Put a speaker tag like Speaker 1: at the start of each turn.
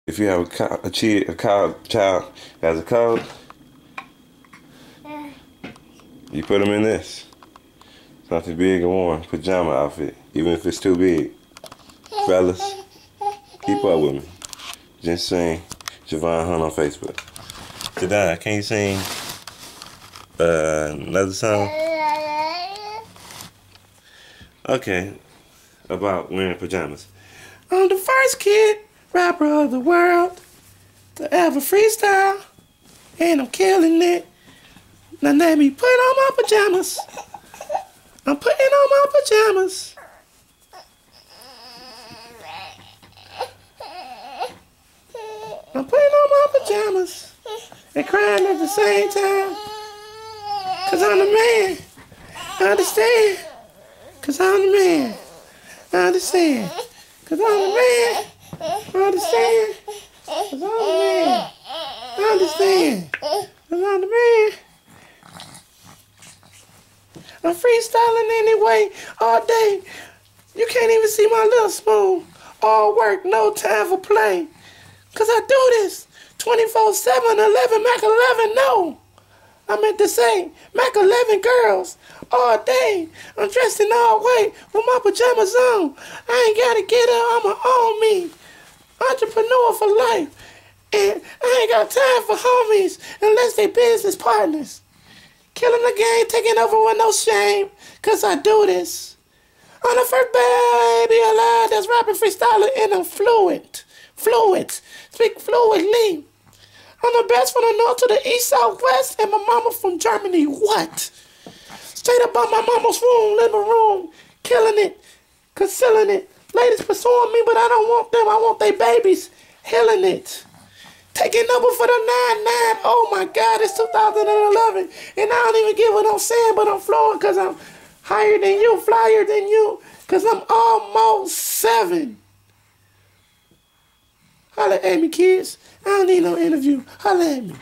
Speaker 1: If you have child has a cold, you put them in this. Something big and warm, pajama outfit, even if it's too big. Fellas, keep up with me. Just sing Javon Hunt on Facebook. Today, can you sing another song? Okay, about wearing pajamas. I'm the first kid rapper of the world to ever freestyle, and I'm killing it. Now let me put on my pajamas. I'm putting on my pajamas. I'm putting on my pajamas and crying at the same time. Cause I'm the man. I understand. Cause I'm the man. I understand. Cause I'm the man. I understand. Cause I'm the man. I understand. Cause I'm the man. I'm freestyling anyway all day. You can't even see my little spoon. All work, no time for play. Cause I do this 24/7, 11, Mac 11, no. I meant to say Mac 11 girls all day. I'm dressed in all white with my pajamas on. I ain't gotta get up, I'ma own me. Entrepreneur for life. And I ain't got time for homies unless they business partners. Killing the game, taking over with no shame. Cause I do this. I'm the first baby alive that's rapping, freestyling, and I'm fluent. Speak fluently. I'm the best from the north to the east, south, west, and my mama from Germany. What? Straight up on my mama's room, living room, killing it, concealing it. Ladies pursuing me, but I don't want them. I want they babies, healing it. Taking over for the 9-9. Oh my God, it's 2011, and I don't even get what I'm saying, but I'm flowing because I'm higher than you, flyer than you, because I'm almost 7. Holla at me, kids. I don't need no interview. Holla at me.